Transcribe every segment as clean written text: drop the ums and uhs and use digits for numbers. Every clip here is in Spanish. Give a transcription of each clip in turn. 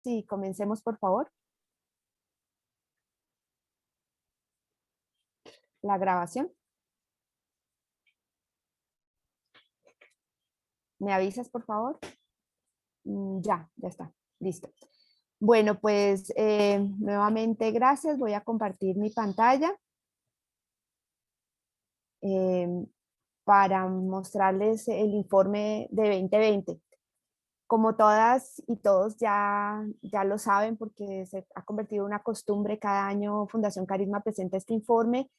Sí, comencemos, por favor, la grabación. ¿Me avisas, por favor? Ya está, listo. Bueno, pues nuevamente gracias. Voy a compartir mi pantalla eh, para mostrarles el informe de 2020. Como todas y todos ya lo saben porque se ha convertido en una costumbre, cada año Fundación Carisma presenta este informe.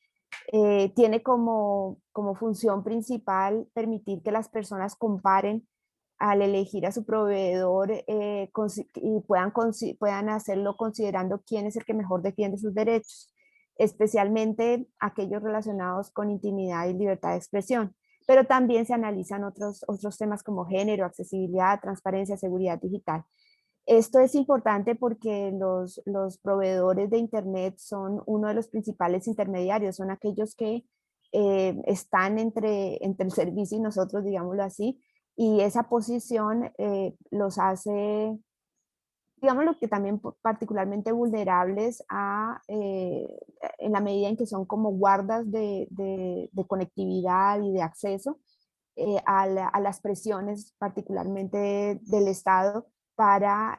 Tiene como función principal permitir que las personas comparen al elegir a su proveedor y puedan hacerlo considerando quién es el que mejor defiende sus derechos, especialmente aquellos relacionados con intimidad y libertad de expresión. Pero también se analizan otros temas como género, accesibilidad, transparencia, seguridad digital. Esto es importante porque los proveedores de Internet son uno de los principales intermediarios, son aquellos que están entre el servicio y nosotros, digámoslo así, y esa posición los hace, digámoslo que también particularmente vulnerables en la medida en que son como guardas de conectividad y de acceso a las presiones particularmente del Estado para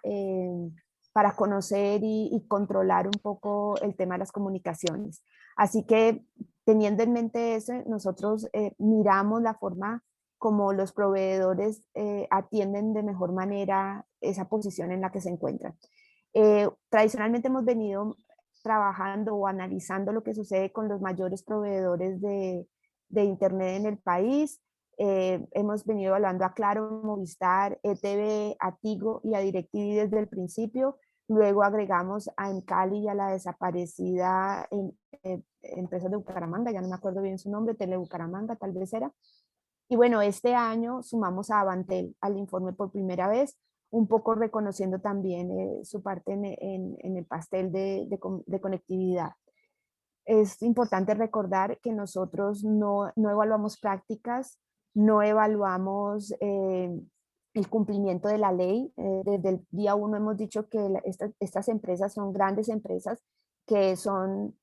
conocer y controlar un poco el tema de las comunicaciones. Así que teniendo en mente eso, nosotros miramos la forma como los proveedores atienden de mejor manera esa posición en la que se encuentran. Tradicionalmente hemos venido trabajando o analizando lo que sucede con los mayores proveedores de Internet en el país. Hemos venido evaluando a Claro, Movistar, ETV, a Tigo y a DirecTV desde el principio. Luego agregamos a Encali y a la desaparecida empresa de Bucaramanga, ya no me acuerdo bien su nombre, Telebucaramanga tal vez era. Y bueno, este año sumamos a Avantel al informe por primera vez, un poco reconociendo también su parte en el pastel de conectividad. Es importante recordar que nosotros no evaluamos prácticas, no evaluamos el cumplimiento de la ley. Desde el día uno hemos dicho que estas empresas son grandes empresas que son,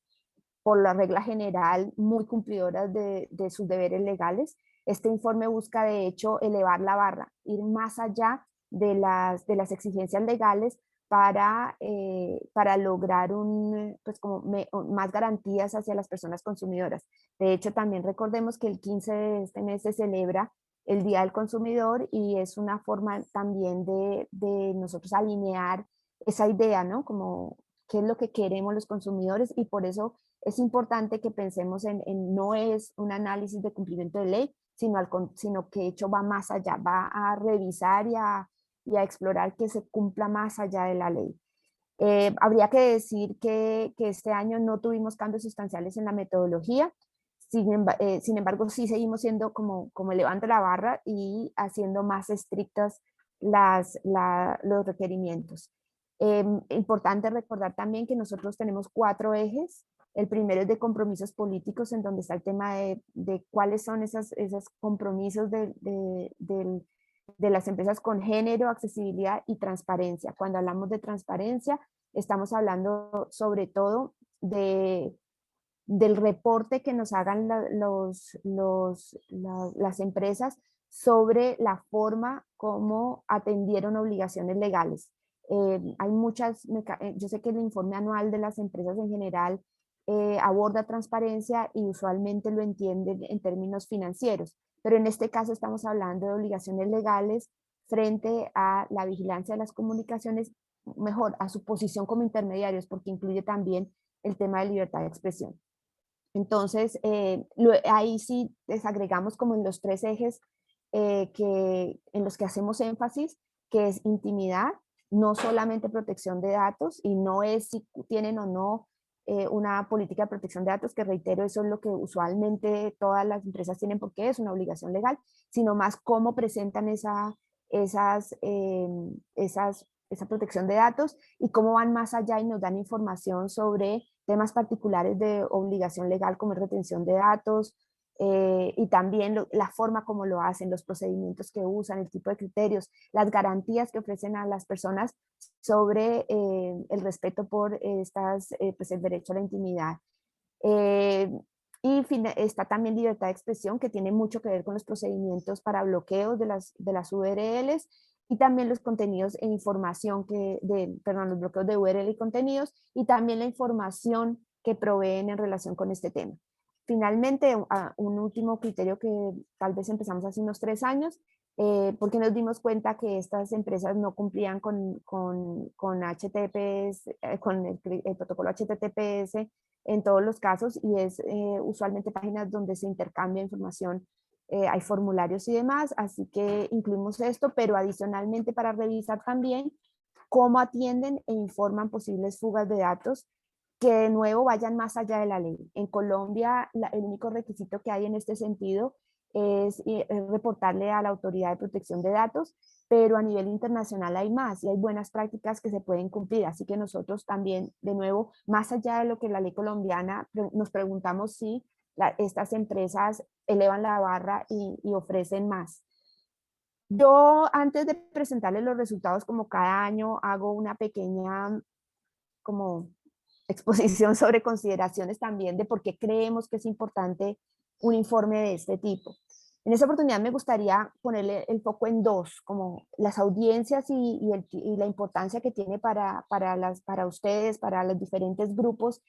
por la regla general, muy cumplidoras de sus deberes legales. Este informe busca, de hecho, elevar la barra, ir más allá de las exigencias legales para lograr pues como más garantías hacia las personas consumidoras. De hecho, también recordemos que el 15 de este mes se celebra el Día del Consumidor y es una forma también de nosotros alinear esa idea, ¿no? Como qué es lo que queremos los consumidores, y por eso es importante que pensemos no es un análisis de cumplimiento de ley, sino que de hecho va más allá, va a revisar y a explorar que se cumpla más allá de la ley. Habría que decir que este año no tuvimos cambios sustanciales en la metodología. Sin embargo, sí seguimos siendo como elevando la barra y haciendo más estrictas los requerimientos. Importante recordar también que nosotros tenemos 4 ejes. El primero es de compromisos políticos, en donde está el tema de cuáles son esos compromisos de las empresas con género, accesibilidad y transparencia. Cuando hablamos de transparencia, estamos hablando sobre todo del reporte que nos hagan las empresas sobre la forma como atendieron obligaciones legales. Hay yo sé que el informe anual de las empresas en general aborda transparencia y usualmente lo entienden en términos financieros, pero en este caso estamos hablando de obligaciones legales frente a la vigilancia de las comunicaciones, mejor, a su posición como intermediarios, porque incluye también el tema de libertad de expresión. Entonces, ahí sí desagregamos como en los 3 ejes en los que hacemos énfasis, que es intimidad, no solamente protección de datos, y no es si tienen o no una política de protección de datos, que reitero, eso es lo que usualmente todas las empresas tienen porque es una obligación legal, sino más cómo presentan esa protección de datos y cómo van más allá y nos dan información sobre temas particulares de obligación legal como retención de datos, y también la forma como lo hacen, los procedimientos que usan, el tipo de criterios, las garantías que ofrecen a las personas sobre el respeto por pues el derecho a la intimidad. Eh, y está también libertad de expresión, que tiene mucho que ver con los procedimientos para bloqueos de las URLs, y también los contenidos e información perdón, los bloqueos de URL y contenidos, y también la información que proveen en relación con este tema. Finalmente, un último criterio que tal vez empezamos hace unos 3 años, porque nos dimos cuenta que estas empresas no cumplían con HTTPS, con el protocolo HTTPS en todos los casos, y es usualmente páginas donde se intercambia información, hay formularios y demás, así que incluimos esto, pero adicionalmente para revisar también cómo atienden e informan posibles fugas de datos que de nuevo vayan más allá de la ley. En Colombia, el único requisito que hay en este sentido es reportarle a la Autoridad de Protección de Datos, pero a nivel internacional hay más y hay buenas prácticas que se pueden cumplir. Así que nosotros también, de nuevo, más allá de lo que la ley colombiana, nos preguntamos si estas empresas elevan la barra y ofrecen más. Yo, antes de presentarles los resultados, como cada año, hago una pequeña como exposición sobre consideraciones también de por qué creemos que es importante un informe de este tipo. En esta oportunidad me gustaría ponerle el foco en dos, como las audiencias y la importancia que tiene para ustedes, para los diferentes grupos,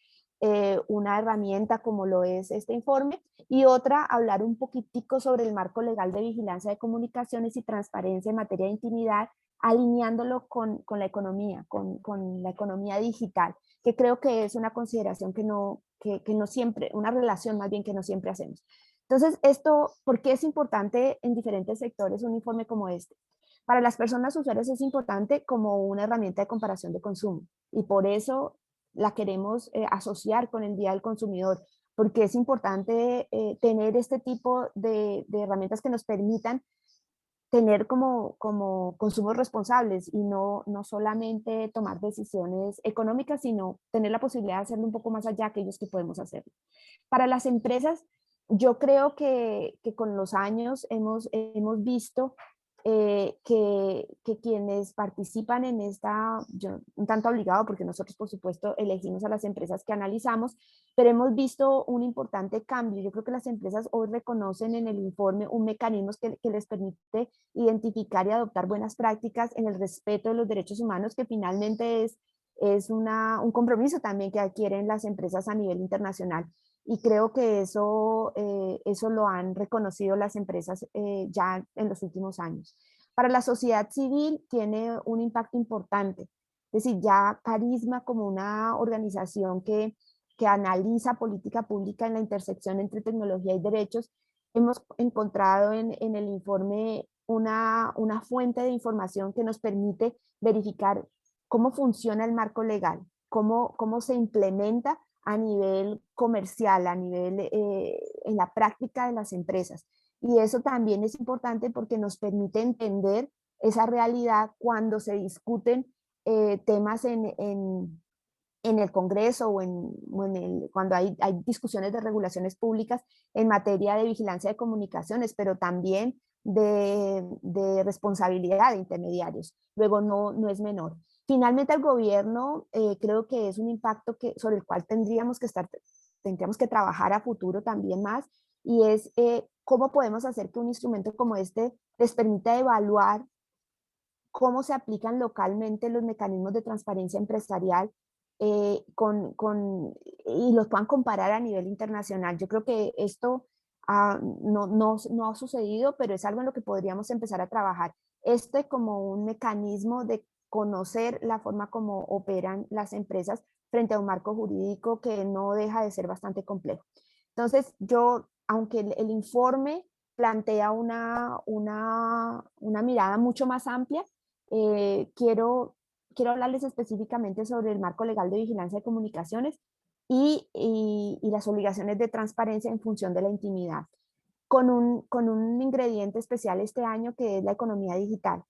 una herramienta como lo es este informe, y otra, hablar un poquitico sobre el marco legal de vigilancia de comunicaciones y transparencia en materia de intimidad, alineándolo con la economía, con la economía digital, que creo que es una consideración que no siempre, una relación más bien que no siempre hacemos. Entonces, ¿por qué es importante en diferentes sectores un informe como este? Para las personas usuarias es importante como una herramienta de comparación de consumo, y por eso la queremos asociar con el Día del Consumidor, porque es importante tener este tipo de herramientas que nos permitan tener como consumos responsables y no solamente tomar decisiones económicas, sino tener la posibilidad de hacerlo un poco más allá que aquellos que podemos hacerlo. Para las empresas, yo creo que con los años hemos visto que quienes participan en un tanto obligado, porque nosotros por supuesto elegimos a las empresas que analizamos, pero hemos visto un importante cambio. Yo creo que las empresas hoy reconocen en el informe un mecanismo que les permite identificar y adoptar buenas prácticas en el respeto de los derechos humanos, que finalmente es un compromiso también que adquieren las empresas a nivel internacional. Y creo que eso lo han reconocido las empresas ya en los últimos años. Para la sociedad civil tiene un impacto importante. Es decir, ya Carisma, como una organización que analiza política pública en la intersección entre tecnología y derechos, hemos encontrado en el informe una fuente de información que nos permite verificar cómo funciona el marco legal, cómo se implementa a nivel comercial, en la práctica de las empresas. Y eso también es importante porque nos permite entender esa realidad cuando se discuten temas en el Congreso cuando hay discusiones de regulaciones públicas en materia de vigilancia de comunicaciones, pero también de responsabilidad de intermediarios. Luego no es menor. Finalmente, el gobierno creo que es un impacto sobre el cual tendríamos que trabajar a futuro también más, y es cómo podemos hacer que un instrumento como este les permita evaluar cómo se aplican localmente los mecanismos de transparencia empresarial y los puedan comparar a nivel internacional. Yo creo que esto no ha sucedido, pero es algo en lo que podríamos empezar a trabajar. Como un mecanismo de conocer la forma como operan las empresas frente a un marco jurídico que no deja de ser bastante complejo. Entonces, aunque el informe plantea una mirada mucho más amplia, quiero hablarles específicamente sobre el marco legal de vigilancia de comunicaciones y las obligaciones de transparencia en función de la intimidad, con un ingrediente especial este año, que es la economía digital.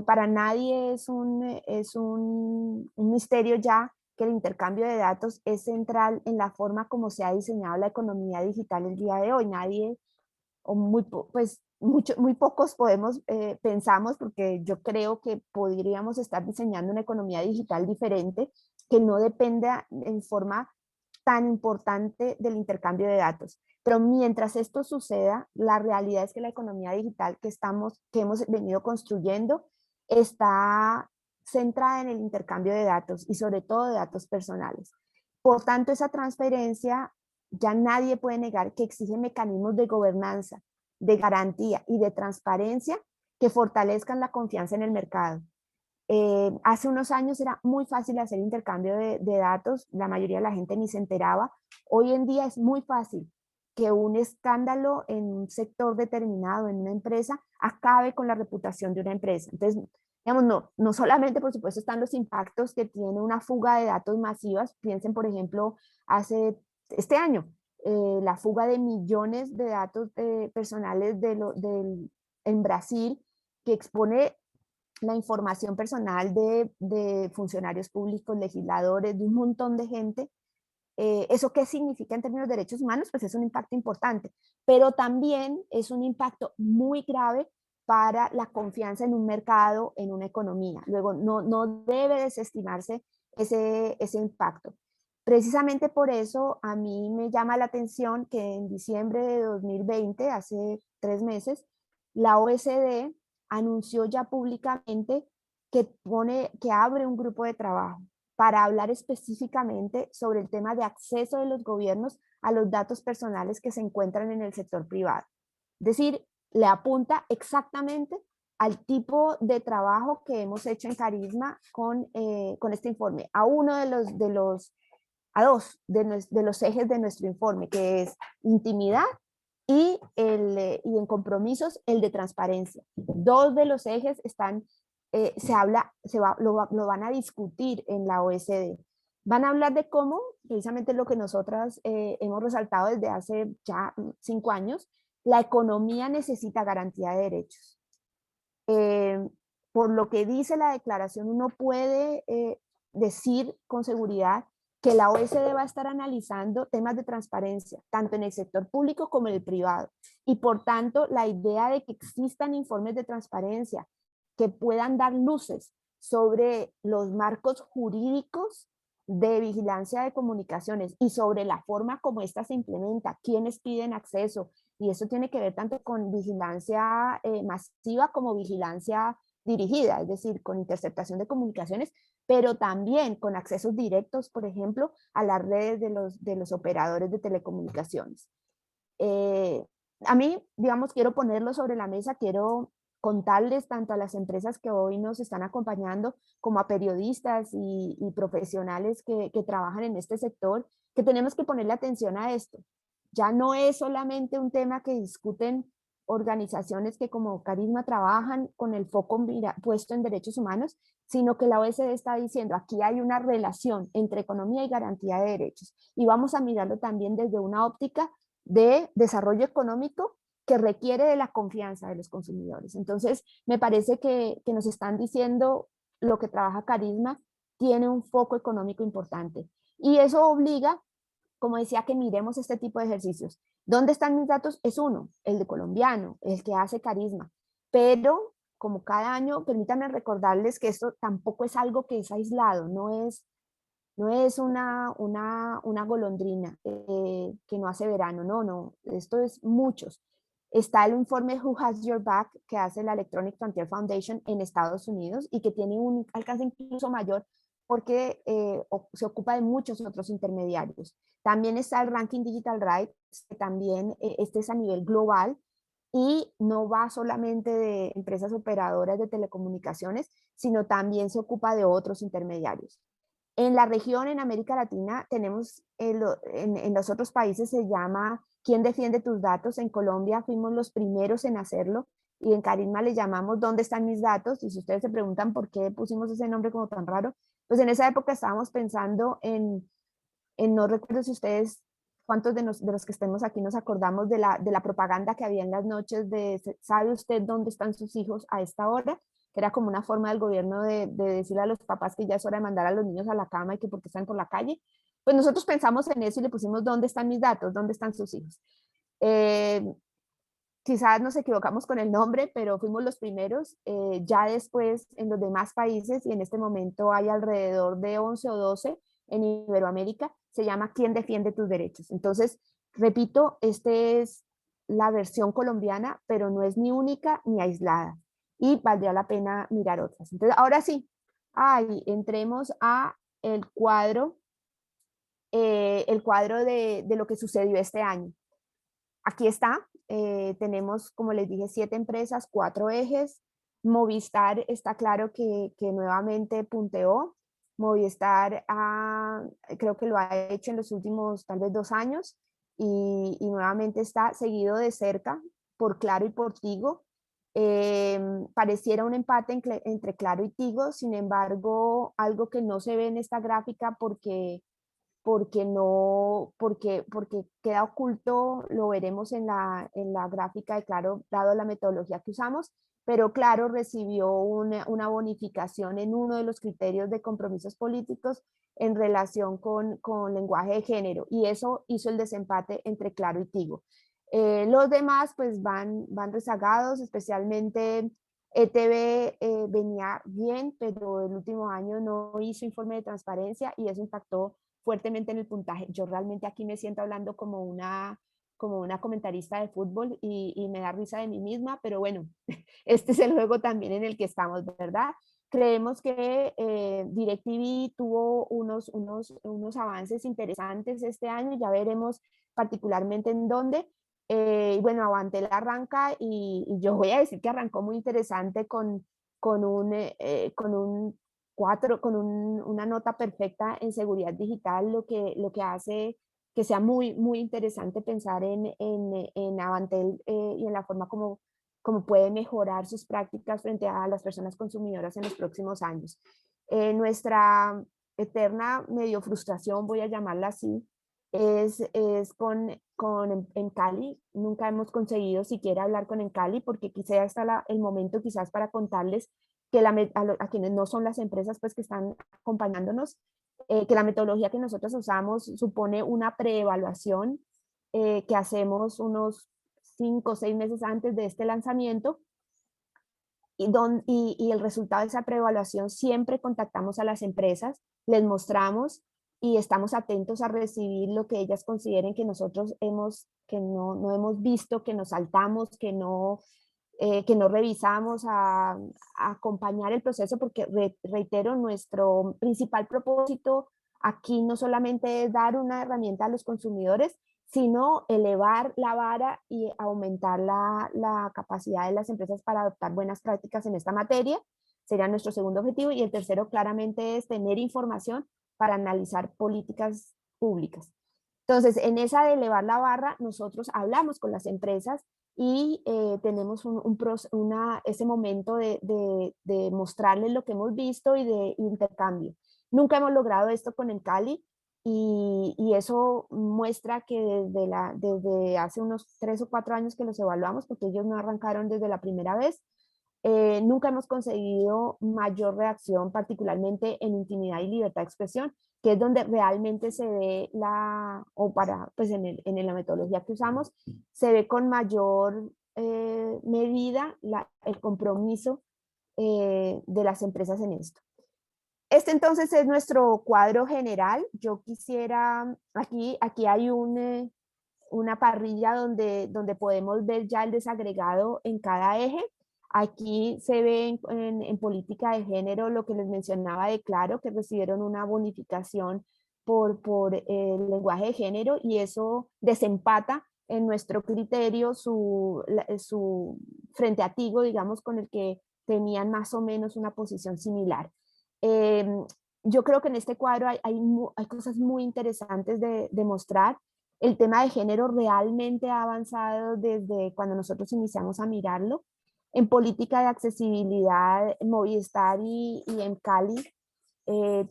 Para nadie es un misterio ya que el intercambio de datos es central en la forma como se ha diseñado la economía digital el día de hoy. Nadie, o muy pocos pensamos, porque yo creo que podríamos estar diseñando una economía digital diferente que no dependa en forma tan importante del intercambio de datos. Pero mientras esto suceda, la realidad es que la economía digital que hemos venido construyendo está centrada en el intercambio de datos y sobre todo de datos personales. Por tanto, esa transferencia ya nadie puede negar que exige mecanismos de gobernanza, de garantía y de transparencia que fortalezcan la confianza en el mercado. Hace unos años era muy fácil hacer intercambio de datos, la mayoría de la gente ni se enteraba. Hoy en día es muy fácil que un escándalo en un sector determinado, en una empresa, acabe con la reputación de una empresa. Entonces, digamos, no solamente, por supuesto, están los impactos que tiene una fuga de datos masivas. Piensen, por ejemplo, este año, la fuga de millones de datos personales en Brasil, que expone la información personal de funcionarios públicos, legisladores, de un montón de gente. ¿Eso qué significa en términos de derechos humanos? Pues es un impacto importante, pero también es un impacto muy grave para la confianza en un mercado, en una economía. Luego, no debe desestimarse ese impacto. Precisamente por eso a mí me llama la atención que en diciembre de 2020, hace 3 meses, la OSD anunció ya públicamente que abre un grupo de trabajo para hablar específicamente sobre el tema de acceso de los gobiernos a los datos personales que se encuentran en el sector privado. Es decir, le apunta exactamente al tipo de trabajo que hemos hecho en Carisma con este informe, a uno a dos de los ejes de nuestro informe, que es intimidad y en compromisos el de transparencia. Dos de los ejes están, lo van a discutir en la OSD. Van a hablar de cómo, precisamente lo que nosotras hemos resaltado desde hace ya 5 años, la economía necesita garantía de derechos. Por lo que dice la declaración, uno puede decir con seguridad que la OSD va a estar analizando temas de transparencia, tanto en el sector público como en el privado. Y por tanto, la idea de que existan informes de transparencia que puedan dar luces sobre los marcos jurídicos de vigilancia de comunicaciones y sobre la forma como ésta se implementa, quiénes piden acceso, y eso tiene que ver tanto con vigilancia masiva como vigilancia dirigida, es decir, con interceptación de comunicaciones, pero también con accesos directos, por ejemplo, a las redes de los operadores de telecomunicaciones. A mí, digamos, quiero ponerlo sobre la mesa, quiero contarles tanto a las empresas que hoy nos están acompañando como a periodistas y profesionales que trabajan en este sector, que tenemos que ponerle atención a esto. Ya no es solamente un tema que discuten organizaciones que como Carisma trabajan con el foco puesto en derechos humanos, sino que la OSD está diciendo aquí hay una relación entre economía y garantía de derechos. Y vamos a mirarlo también desde una óptica de desarrollo económico que requiere de la confianza de los consumidores. Entonces, me parece que nos están diciendo lo que trabaja Carisma tiene un foco económico importante. Y eso obliga, como decía, que miremos este tipo de ejercicios. ¿Dónde están mis datos? Es uno, el de colombiano, el que hace Carisma. Pero, como cada año, permítanme recordarles que esto tampoco es algo que es aislado, no es una golondrina que no hace verano, no, esto es muchos. Está el informe Who Has Your Back que hace la Electronic Frontier Foundation en Estados Unidos y que tiene un alcance incluso mayor porque se ocupa de muchos otros intermediarios. También está el Ranking Digital Rights, que también este es a nivel global y no va solamente de empresas operadoras de telecomunicaciones, sino también se ocupa de otros intermediarios. En la región, en América Latina, tenemos, en los otros países se llama ¿Quién defiende tus datos? En Colombia fuimos los primeros en hacerlo y en Carisma le llamamos ¿Dónde están mis datos? Y si ustedes se preguntan por qué pusimos ese nombre como tan raro, pues en esa época estábamos pensando no recuerdo si ustedes, cuántos de los que estemos aquí nos acordamos de la propaganda que había en las noches de ¿sabe usted dónde están sus hijos a esta hora? que era como una forma del gobierno de decirle a los papás que ya es hora de mandar a los niños a la cama y que porque están por la calle. Pues nosotros pensamos en eso y le pusimos dónde están mis datos, dónde están sus hijos. Eh, Quizás nos equivocamos con el nombre, pero fuimos los primeros. Ya después en los demás países, y en este momento hay alrededor de 11 o 12 en Iberoamérica, se llama ¿Quién defiende tus derechos? Entonces, repito, esta es la versión colombiana, pero no es ni única ni aislada. Y valdría la pena mirar otras. Entonces, ahora sí, entremos a el cuadro de lo que sucedió este año. Aquí está, tenemos, como les dije, 7 empresas, 4 ejes. Movistar está claro que nuevamente punteó. Movistar creo que lo ha hecho en los últimos tal vez 2 años y nuevamente está seguido de cerca por Claro y por Tigo. Pareciera un empate entre Claro y Tigo, sin embargo, algo que no se ve en esta gráfica porque queda oculto, lo veremos en la gráfica de Claro, dado la metodología que usamos, pero Claro recibió una bonificación en uno de los criterios de compromisos políticos en relación con lenguaje de género, y eso hizo el desempate entre Claro y Tigo. Los demás pues van rezagados, especialmente ETV venía bien, pero el último año no hizo informe de transparencia y eso impactó fuertemente en el puntaje. Yo realmente aquí me siento hablando como una comentarista de fútbol y me da risa de mí misma, pero bueno, este es el juego también en el que estamos, ¿verdad? Creemos que DirecTV tuvo unos avances interesantes este año, ya veremos particularmente en dónde. Y bueno, Avantel arranca y yo voy a decir que arrancó muy interesante con un 4, una nota perfecta en seguridad digital, lo que hace que sea muy, muy interesante pensar en Avantel y en la forma como puede mejorar sus prácticas frente a las personas consumidoras en los próximos años. Nuestra eterna medio frustración, voy a llamarla así, es con Encali. Nunca hemos conseguido siquiera hablar con Encali porque quizá está el momento quizás para contarles que a quienes no son las empresas pues que están acompañándonos, que la metodología que nosotros usamos supone una preevaluación que hacemos unos 5 o 6 meses antes de este lanzamiento y el resultado de esa preevaluación siempre contactamos a las empresas, les mostramos y estamos atentos a recibir lo que ellas consideren que nosotros que no hemos visto, que nos saltamos, que no revisamos, a acompañar el proceso, porque reitero, nuestro principal propósito aquí no solamente es dar una herramienta a los consumidores, sino elevar la vara y aumentar la capacidad de las empresas para adoptar buenas prácticas en esta materia. Sería nuestro segundo objetivo. Y el tercero claramente es tener información para analizar políticas públicas. Entonces, en esa de elevar la barra, nosotros hablamos con las empresas y tenemos ese momento de mostrarles lo que hemos visto y de intercambio. Nunca hemos logrado esto con el Cali y eso muestra que desde hace unos 3 o 4 años que los evaluamos, porque ellos no arrancaron desde la primera vez, nunca hemos conseguido mayor reacción, particularmente en intimidad y libertad de expresión, que es donde realmente se ve pues en la metodología que usamos, se ve con mayor medida el compromiso de las empresas en esto. Este entonces es nuestro cuadro general. Yo quisiera, aquí hay una parrilla donde podemos ver ya el desagregado en cada eje. Aquí se ve en política de género lo que les mencionaba de Claro, que recibieron una bonificación por el lenguaje de género y eso desempata en nuestro criterio su frente a Tigo, digamos, con el que tenían más o menos una posición similar. Eh, yo creo que en este cuadro hay cosas muy interesantes de mostrar. El tema de género realmente ha avanzado desde cuando nosotros iniciamos a mirarlo. En política de accesibilidad, Movistar y en Cali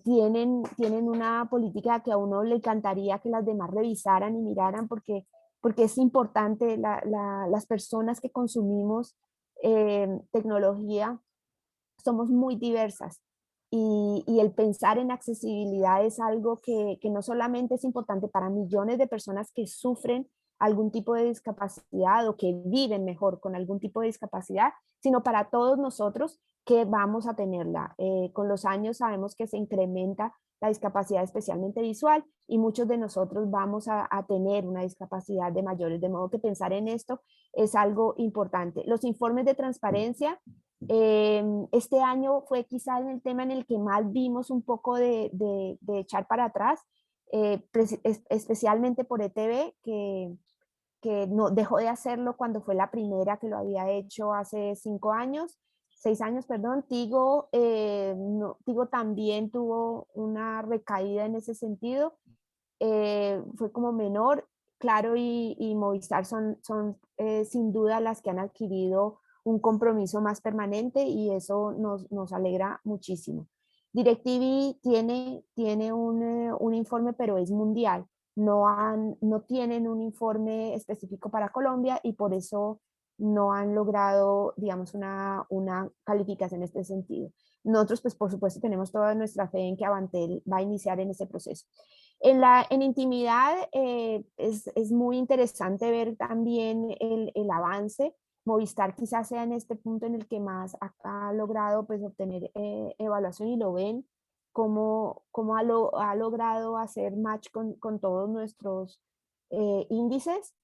tienen una política que a uno le encantaría que las demás revisaran y miraran porque es importante, las personas que consumimos tecnología somos muy diversas y el pensar en accesibilidad es algo que no solamente es importante para millones de personas que sufren algún tipo de discapacidad o que viven mejor con algún tipo de discapacidad, sino para todos nosotros que vamos a tenerla. Con los años sabemos que se incrementa la discapacidad especialmente visual y muchos de nosotros vamos a tener una discapacidad de mayores, de modo que pensar en esto es algo importante. Los informes de transparencia, este año fue quizá el tema en el que más vimos un poco de echar para atrás, especialmente por ETV, que no, dejó de hacerlo cuando fue la primera que lo había hecho hace 5 años, 6 años, perdón. Tigo, Tigo también tuvo una recaída en ese sentido, fue como menor. Claro y Movistar son sin duda las que han adquirido un compromiso más permanente y eso nos alegra muchísimo. DirecTV tiene un informe, pero es mundial. No tienen un informe específico para Colombia y por eso no han logrado, digamos, una calificación en este sentido. Nosotros, pues, por supuesto, tenemos toda nuestra fe en que Avantel va a iniciar en ese proceso. En intimidad es muy interesante ver también el avance. Movistar quizás sea en este punto en el que más ha logrado pues, obtener evaluación y lo ven cómo ha logrado hacer match con todos nuestros índices,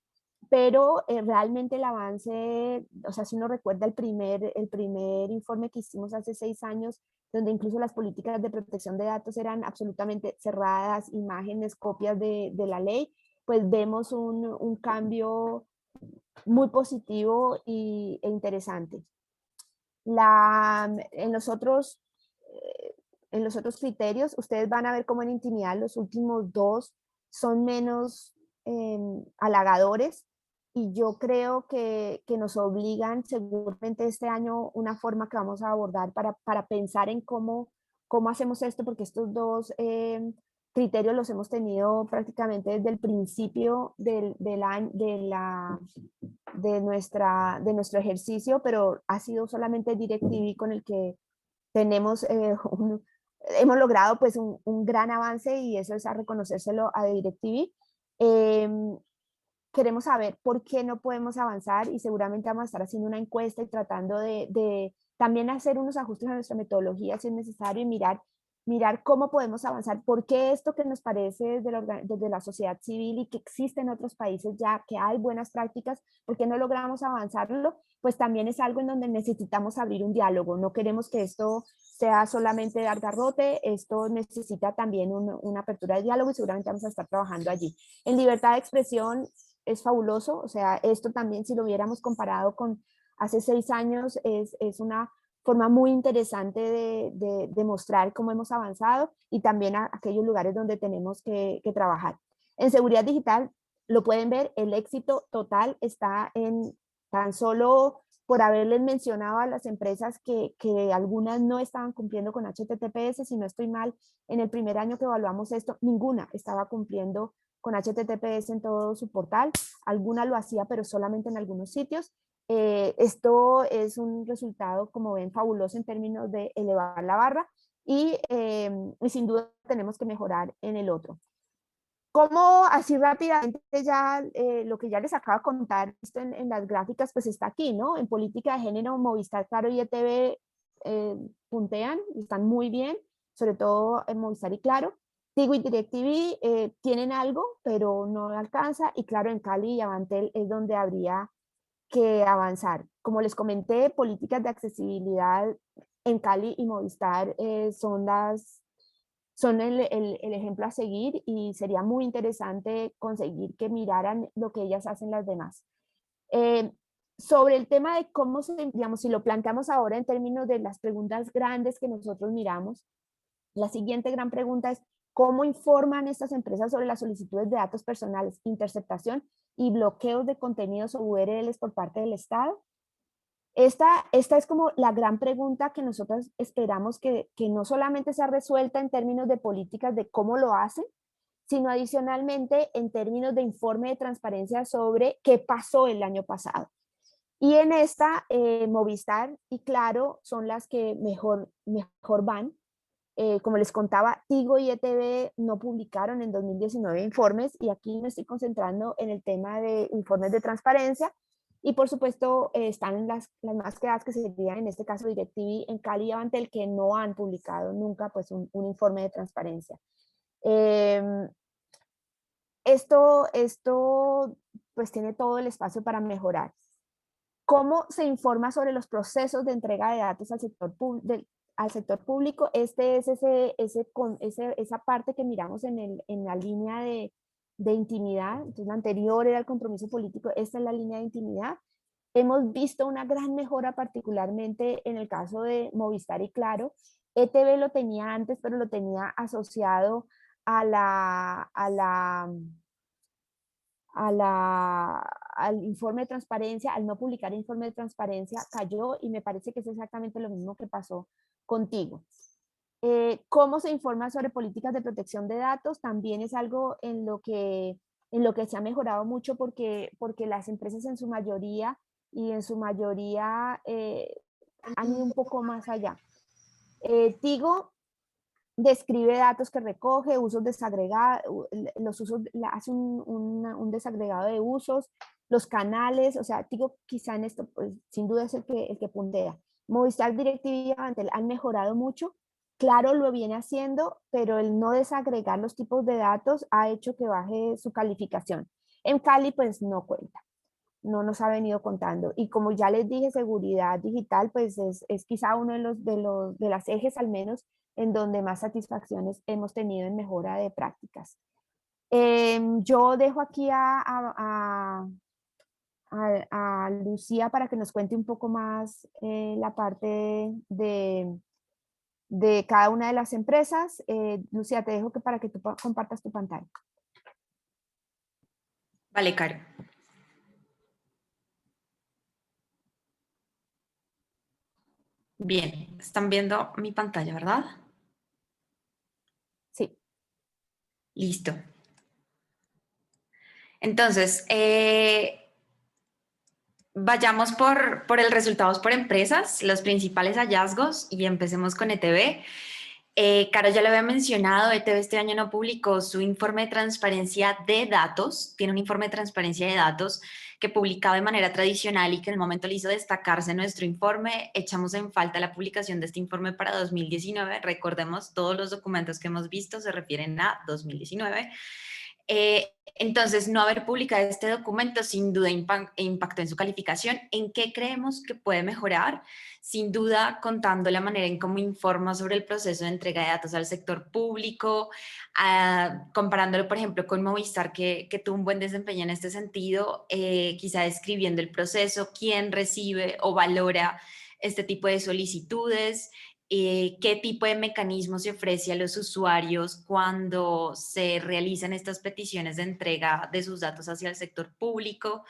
pero realmente el avance, o sea, si uno recuerda el primer informe que hicimos hace 6 años, donde incluso las políticas de protección de datos eran absolutamente cerradas, imágenes, copias de la ley, pues vemos un cambio muy positivo e interesante. En los otros criterios, ustedes van a ver cómo en intimidad los últimos dos son menos halagadores y yo creo que nos obligan seguramente este año una forma que vamos a abordar para pensar en cómo hacemos esto, porque estos dos criterios los hemos tenido prácticamente desde el principio del año, de nuestro ejercicio, pero ha sido solamente DirecTV con el que tenemos hemos logrado pues un gran avance y eso es a reconocérselo a DirecTV. Queremos saber por qué no podemos avanzar y seguramente vamos a estar haciendo una encuesta y tratando de también hacer unos ajustes a nuestra metodología si es necesario y mirar cómo podemos avanzar, por qué esto que nos parece desde la sociedad civil y que existe en otros países ya, que hay buenas prácticas, por qué no logramos avanzarlo, pues también es algo en donde necesitamos abrir un diálogo. No queremos que esto sea solamente dar garrote, esto necesita también una apertura de diálogo y seguramente vamos a estar trabajando allí. En libertad de expresión es fabuloso, o sea, esto también si lo hubiéramos comparado con hace 6 años es una forma muy interesante de mostrar cómo hemos avanzado y también a aquellos lugares donde tenemos que trabajar. En seguridad digital, lo pueden ver, el éxito total está en tan solo por haberles mencionado a las empresas que algunas no estaban cumpliendo con HTTPS, si no estoy mal, en el primer año que evaluamos esto, ninguna estaba cumpliendo con HTTPS en todo su portal, alguna lo hacía, pero solamente en algunos sitios. Esto es un resultado, como ven, fabuloso en términos de elevar la barra y sin duda tenemos que mejorar en el otro. Como así rápidamente ya lo que ya les acabo de contar esto en las gráficas, pues está aquí, ¿no? En política de género, Movistar, Claro y ETV puntean, están muy bien, sobre todo en Movistar y Claro. Tigo y DirecTV tienen algo, pero no alcanza, y Claro, en Cali y Avantel es donde habría que avanzar. Como les comenté, políticas de accesibilidad en Cali y Movistar son el ejemplo a seguir y sería muy interesante conseguir que miraran lo que ellas hacen las demás. Eh, Sobre el tema de cómo digamos, si lo planteamos ahora en términos de las preguntas grandes que nosotros miramos, la siguiente gran pregunta es, ¿cómo informan estas empresas sobre las solicitudes de datos personales, interceptación y bloqueos de contenidos o URLs por parte del Estado? Esta es como la gran pregunta que nosotros esperamos que no solamente sea resuelta en términos de políticas de cómo lo hacen, sino adicionalmente en términos de informe de transparencia sobre qué pasó el año pasado. Y en esta, Movistar y Claro son las que mejor van. Como les contaba, Tigo y ETV no publicaron en 2019 informes y aquí me estoy concentrando en el tema de informes de transparencia y por supuesto están las más quedadas que serían en este caso DirecTV, en Cali y Avantel que no han publicado nunca pues un informe de transparencia. Eh, esto pues tiene todo el espacio para mejorar. ¿Cómo se informa sobre los procesos de entrega de datos al sector público? Este es esa parte que miramos en la línea de intimidad. Entonces, la anterior era el compromiso político, esta es la línea de intimidad. Hemos visto una gran mejora, particularmente en el caso de Movistar y Claro. ETV lo tenía antes, pero lo tenía asociado a al informe de transparencia, al no publicar informe de transparencia, cayó y me parece que es exactamente lo mismo que pasó contigo. ¿Cómo se informa sobre políticas de protección de datos? También es algo en lo que se ha mejorado mucho porque las empresas en su mayoría han ido un poco más allá. Tigo describe datos que recoge, usos desagregados, los usos, hace un desagregado de usos, los canales, o sea, digo, quizá en esto, pues, sin duda es el que puntea. Movistar, DirecTV y Avantel han mejorado mucho, Claro lo viene haciendo, pero el no desagregar los tipos de datos ha hecho que baje su calificación. En Cali, pues no cuenta, no nos ha venido contando. Y como ya les dije, seguridad digital, pues es quizá uno de las ejes al menos en donde más satisfacciones hemos tenido en mejora de prácticas. Yo dejo aquí a Lucía para que nos cuente un poco más la parte de cada una de las empresas. Lucía, te dejo para que tú compartas tu pantalla. Vale, Caro. Bien, están viendo mi pantalla, ¿verdad? Sí. Listo. Entonces, vayamos por el resultados por empresas, los principales hallazgos y empecemos con ETV. Caro ya lo había mencionado, ETV este año no publicó su informe de transparencia de datos, tiene un informe de transparencia de datos que publicaba de manera tradicional y que en el momento le hizo destacarse nuestro informe. Echamos en falta la publicación de este informe para 2019. Recordemos, todos los documentos que hemos visto se refieren a 2019. Entonces, no haber publicado este documento sin duda impactó en su calificación. ¿En qué creemos que puede mejorar? Sin duda, contando la manera en cómo informa sobre el proceso de entrega de datos al sector público, comparándolo, por ejemplo, con Movistar, que tuvo un buen desempeño en este sentido, quizá describiendo el proceso, quién recibe o valora este tipo de solicitudes, qué tipo de mecanismo se ofrece a los usuarios cuando se realizan estas peticiones de entrega de sus datos hacia el sector público.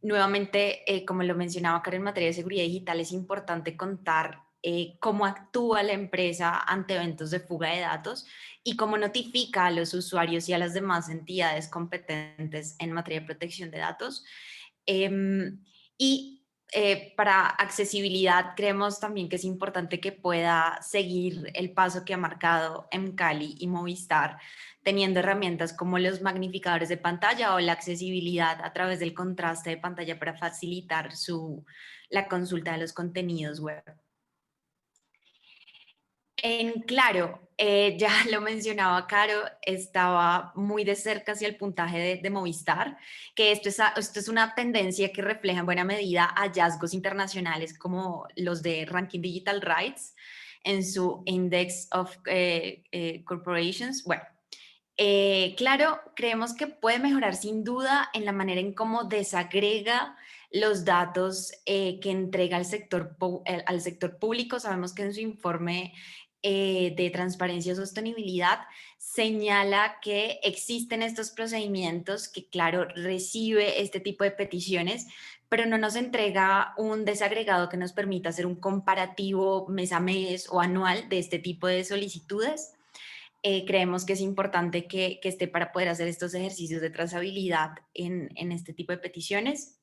Nuevamente, como lo mencionaba Karen, en materia de seguridad digital es importante contar cómo actúa la empresa ante eventos de fuga de datos y cómo notifica a los usuarios y a las demás entidades competentes en materia de protección de datos. Y para accesibilidad creemos también que es importante que pueda seguir el paso que ha marcado Mcali y Movistar, teniendo herramientas como los magnificadores de pantalla o la accesibilidad a través del contraste de pantalla para facilitar la consulta de los contenidos web. En Claro, ya lo mencionaba Caro, estaba muy de cerca hacia el puntaje de Movistar, que esto es una tendencia que refleja en buena medida hallazgos internacionales como los de Ranking Digital Rights en su Index of Corporations. Bueno, Claro, creemos que puede mejorar sin duda en la manera en cómo desagrega los datos que entrega al sector público. Sabemos que en su informe de transparencia y sostenibilidad señala que existen estos procedimientos, que Claro recibe este tipo de peticiones, pero no nos entrega un desagregado que nos permita hacer un comparativo mes a mes o anual de este tipo de solicitudes. Creemos que es importante que esté para poder hacer estos ejercicios de trazabilidad en este tipo de peticiones.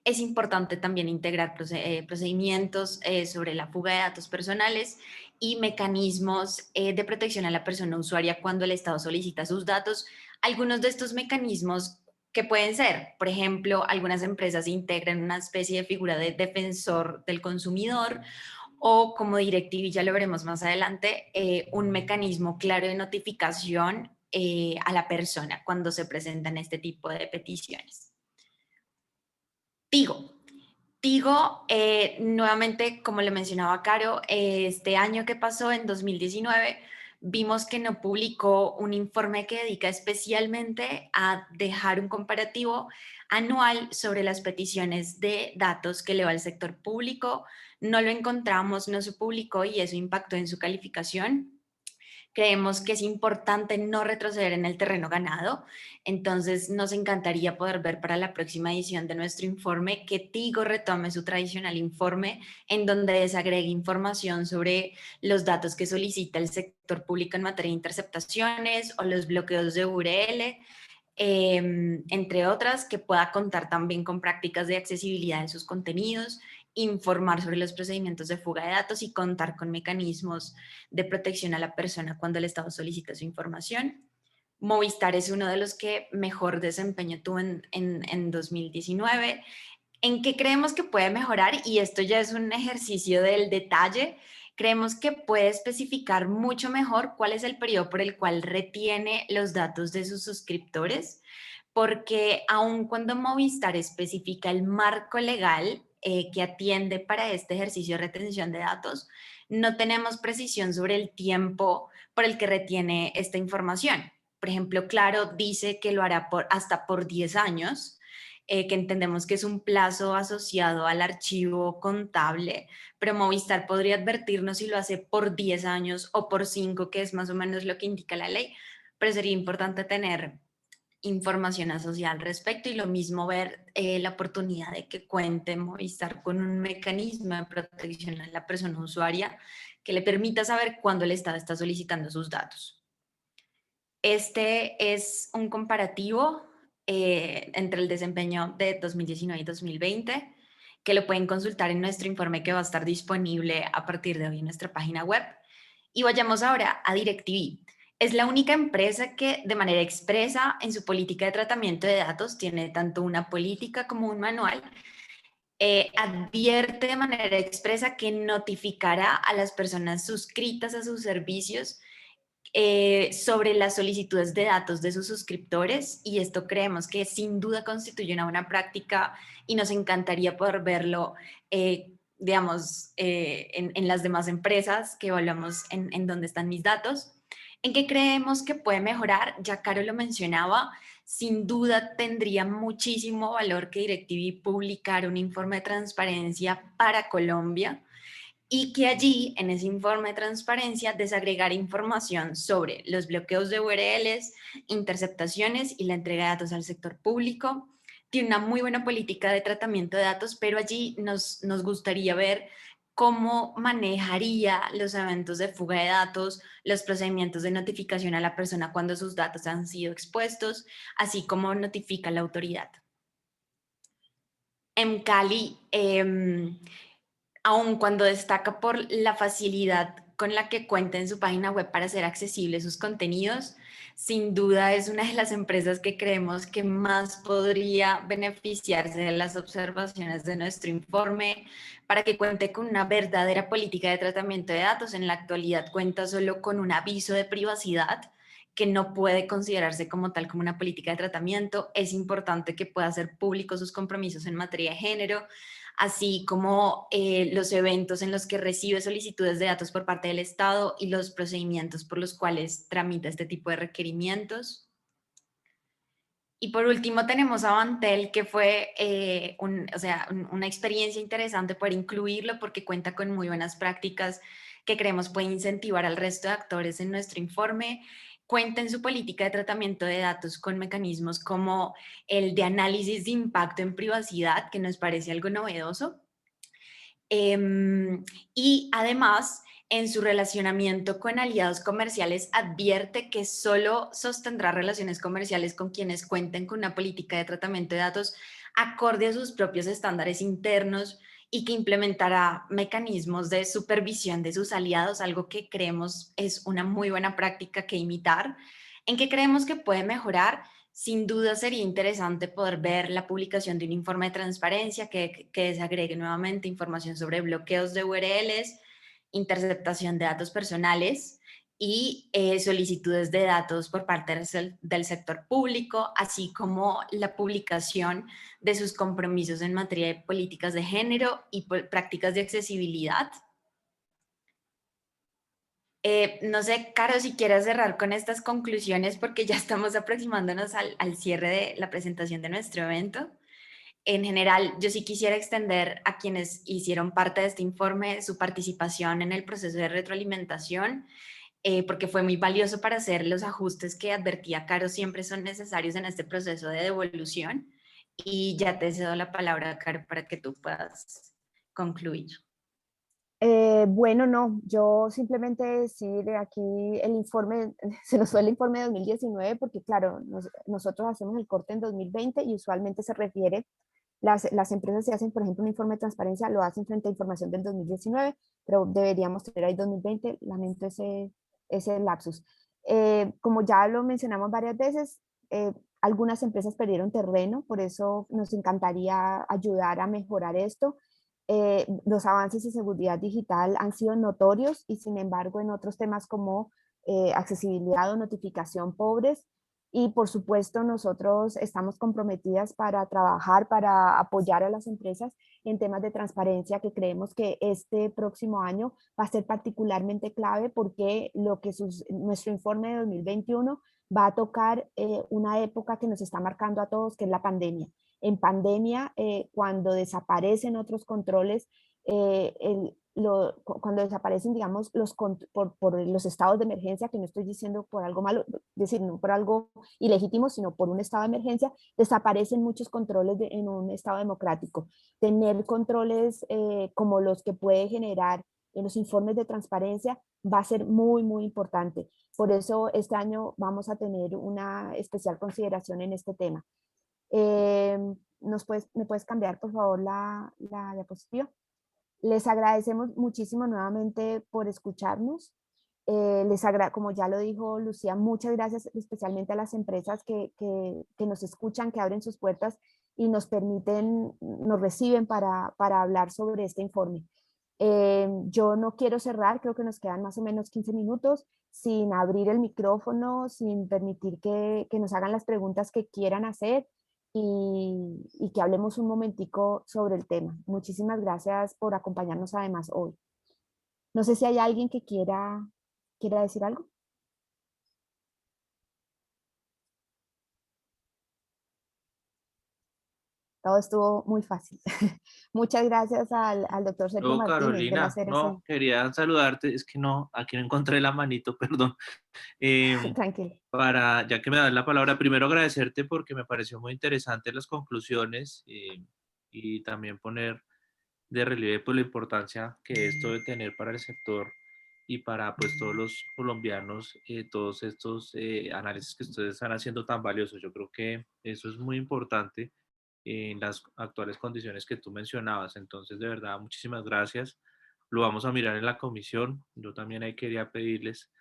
es importante también integrar procedimientos sobre la fuga de datos personales y mecanismos de protección a la persona usuaria cuando el Estado solicita sus datos. Algunos de estos mecanismos que pueden ser, por ejemplo, algunas empresas integran una especie de figura de defensor del consumidor o como DirecTV, ya lo veremos más adelante, un mecanismo claro de notificación a la persona cuando se presentan este tipo de peticiones. Tigo. Tigo, nuevamente, como le mencionaba Caro, este año que pasó, en 2019, vimos que no publicó un informe que dedica especialmente a dejar un comparativo anual sobre las peticiones de datos que le va al sector público. No lo encontramos, no se publicó y eso impactó en su calificación. Creemos que es importante no retroceder en el terreno ganado, entonces nos encantaría poder ver para la próxima edición de nuestro informe que Tigo retome su tradicional informe en donde desagregue información sobre los datos que solicita el sector público en materia de interceptaciones o los bloqueos de URL, entre otras, que pueda contar también con prácticas de accesibilidad de sus contenidos, informar sobre los procedimientos de fuga de datos y contar con mecanismos de protección a la persona cuando el Estado solicita su información. Movistar es uno de los que mejor desempeño tuvo en 2019. ¿En qué creemos que puede mejorar? Y esto ya es un ejercicio del detalle. Creemos que puede especificar mucho mejor cuál es el periodo por el cual retiene los datos de sus suscriptores, porque aun cuando Movistar especifica el marco legal que atiende para este ejercicio de retención de datos, no tenemos precisión sobre el tiempo por el que retiene esta información. Por ejemplo, Claro dice que lo hará hasta por 10 años, que entendemos que es un plazo asociado al archivo contable, pero Movistar podría advertirnos si lo hace por 10 años o por 5, que es más o menos lo que indica la ley, pero sería importante tener información asociada al respecto y lo mismo ver la oportunidad de que cuente Movistar con un mecanismo de protección a la persona usuaria que le permita saber cuándo el Estado está solicitando sus datos. Este es un comparativo entre el desempeño de 2019 y 2020, que lo pueden consultar en nuestro informe que va a estar disponible a partir de hoy en nuestra página web. Y vayamos ahora a DirecTV. Es la única empresa que de manera expresa en su política de tratamiento de datos tiene tanto una política como un manual. Advierte de manera expresa que notificará a las personas suscritas a sus servicios sobre las solicitudes de datos de sus suscriptores, y esto creemos que sin duda constituye una buena práctica y nos encantaría poder verlo, digamos, en las demás empresas que evaluamos en dónde están mis datos. ¿En qué creemos que puede mejorar? Ya Caro lo mencionaba, sin duda tendría muchísimo valor que DirecTV publicara un informe de transparencia para Colombia y que allí, en ese informe de transparencia, desagregar información sobre los bloqueos de URLs, interceptaciones y la entrega de datos al sector público. Tiene una muy buena política de tratamiento de datos, pero allí nos gustaría ver cómo manejaría los eventos de fuga de datos, los procedimientos de notificación a la persona cuando sus datos han sido expuestos, así como notifica a la autoridad. En Cali, aun cuando destaca por la facilidad con la que cuenta en su página web para hacer accesibles sus contenidos, sin duda es una de las empresas que creemos que más podría beneficiarse de las observaciones de nuestro informe para que cuente con una verdadera política de tratamiento de datos. En la actualidad cuenta solo con un aviso de privacidad que no puede considerarse como tal como una política de tratamiento. Es importante que pueda hacer públicos sus compromisos en materia de género, así como los eventos en los que recibe solicitudes de datos por parte del Estado y los procedimientos por los cuales tramita este tipo de requerimientos. Y por último tenemos a Bantel, que fue una experiencia interesante poder incluirlo porque cuenta con muy buenas prácticas que creemos puede incentivar al resto de actores en nuestro informe. Cuenta en su política de tratamiento de datos con mecanismos como el de análisis de impacto en privacidad, que nos parece algo novedoso. Y además, en su relacionamiento con aliados comerciales, advierte que solo sostendrá relaciones comerciales con quienes cuenten con una política de tratamiento de datos acorde a sus propios estándares internos y que implementará mecanismos de supervisión de sus aliados, algo que creemos es una muy buena práctica que imitar. ¿En qué creemos que puede mejorar? Sin duda sería interesante poder ver la publicación de un informe de transparencia que se agregue nuevamente información sobre bloqueos de URLs, interceptación de datos personales y solicitudes de datos por parte del sector público, así como la publicación de sus compromisos en materia de políticas de género y prácticas de accesibilidad. No sé, Caro, si quieres cerrar con estas conclusiones porque ya estamos aproximándonos al cierre de la presentación de nuestro evento. En general, yo sí quisiera extender a quienes hicieron parte de este informe su participación en el proceso de retroalimentación, porque fue muy valioso para hacer los ajustes que advertía Caro siempre son necesarios en este proceso de devolución. Y ya te cedo la palabra, Caro, para que tú puedas concluir. Bueno, no, yo simplemente decir aquí el informe, se nos fue el informe de 2019 porque claro, nosotros hacemos el corte en 2020 y usualmente se refiere, las empresas si hacen por ejemplo un informe de transparencia lo hacen frente a información del 2019, pero deberíamos tener ahí 2020, lamento ese lapsus. Como ya lo mencionamos varias veces, algunas empresas perdieron terreno, por eso nos encantaría ayudar a mejorar esto. Los avances en seguridad digital han sido notorios y sin embargo en otros temas como accesibilidad o notificación pobres y por supuesto nosotros estamos comprometidas para trabajar, para apoyar a las empresas en temas de transparencia que creemos que este próximo año va a ser particularmente clave porque nuestro informe de 2021 va a tocar una época que nos está marcando a todos, que es la pandemia. En pandemia, cuando desaparecen otros controles, cuando desaparecen, digamos, por los estados de emergencia, que no estoy diciendo por algo malo, es decir, no por algo ilegítimo, sino por un estado de emergencia, desaparecen muchos controles en un estado democrático. Tener controles como los que puede generar en los informes de transparencia va a ser muy, muy importante. Por eso este año vamos a tener una especial consideración en este tema. ¿Me puedes cambiar, por favor, la diapositiva? Les agradecemos muchísimo nuevamente por escucharnos. Como ya lo dijo Lucía, muchas gracias especialmente a las empresas que nos escuchan, que abren sus puertas y nos reciben para hablar sobre este informe. Yo no quiero cerrar, creo que nos quedan más o menos 15 minutos sin abrir el micrófono, sin permitir que nos hagan las preguntas que quieran hacer y que hablemos un momentico sobre el tema. Muchísimas gracias por acompañarnos además hoy. No sé si hay alguien que quiera decir algo. Todo estuvo muy fácil. Muchas gracias al doctor Sergio No, Martínez de la Carolina, CRC. no, quería saludarte, es que no, aquí no encontré la manito, perdón. Em, Tranquilo. ya que me das la palabra, primero agradecerte porque me pareció muy interesante las conclusiones y también poner de relieve pues, la importancia que esto debe tener para el sector y para pues todos los colombianos, todos estos análisis que ustedes están haciendo tan valiosos. Yo creo que eso es muy importante en las actuales condiciones que tú mencionabas. Entonces, de verdad, muchísimas gracias. Lo vamos a mirar en la comisión. Yo también ahí quería pedirles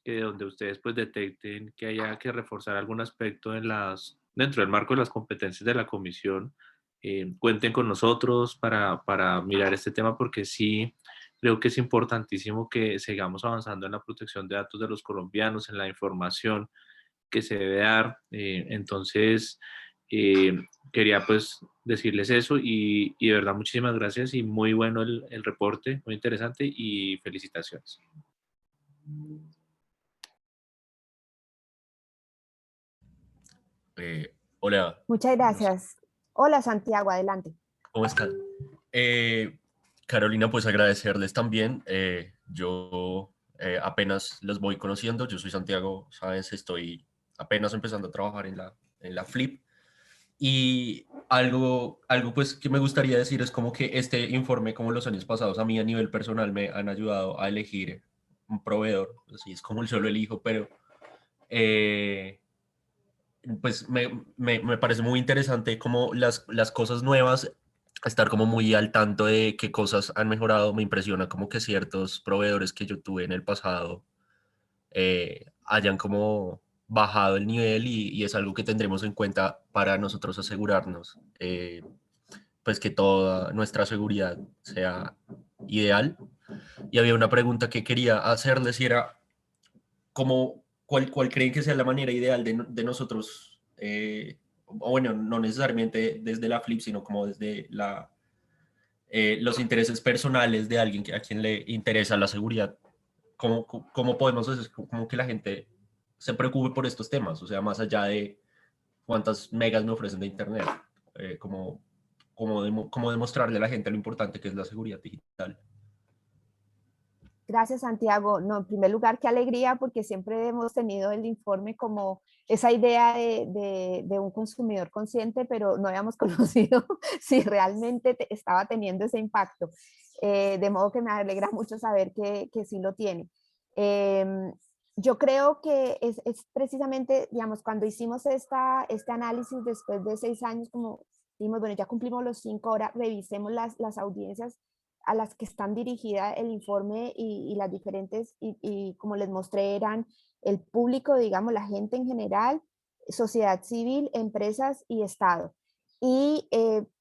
que donde ustedes pues detecten que haya que reforzar algún aspecto dentro del marco de las competencias de la comisión, cuenten con nosotros para mirar este tema porque sí creo que es importantísimo que sigamos avanzando en la protección de datos de los colombianos, en la información que se debe dar. Entonces, eh, quería pues decirles eso y de verdad muchísimas gracias y muy bueno el reporte, muy interesante y felicitaciones. Hola, Muchas gracias. Hola Santiago, adelante. ¿cómo están? Carolina, pues agradecerles también. Yo apenas los voy conociendo. Yo soy Santiago, ¿sabes? Estoy apenas empezando a trabajar en la Flip. Y algo pues que me gustaría decir es como que este informe, como los años pasados, a mí a nivel personal me han ayudado a elegir un proveedor. Así es como yo lo elijo, pero pues me parece muy interesante como las cosas nuevas, estar como muy al tanto de qué cosas han mejorado. Me impresiona como que ciertos proveedores que yo tuve en el pasado hayan como bajado el nivel y es algo que tendremos en cuenta para nosotros asegurarnos pues que toda nuestra seguridad sea ideal. Y había una pregunta que quería hacerles y era ¿cuál creen que sea la manera ideal de nosotros, o bueno, no necesariamente desde la Flip, sino como desde los intereses personales de alguien a quien le interesa la seguridad? ¿Cómo podemos hacer como que la gente se preocupe por estos temas? O sea, más allá de cuántas megas me ofrecen de Internet, como demostrarle a la gente lo importante que es la seguridad digital. Gracias, Santiago. No, en primer lugar, qué alegría, porque siempre hemos tenido el informe como esa idea de un consumidor consciente, pero no habíamos conocido si realmente estaba teniendo ese impacto. De modo que me alegra mucho saber que sí lo tiene. Yo creo que es precisamente, digamos, cuando hicimos este análisis después de 6 años, como dijimos, bueno, ya cumplimos los 5, ahora revisemos las audiencias a las que están dirigidas el informe y las diferentes, y como les mostré, eran el público, digamos, la gente en general, sociedad civil, empresas y Estado. Y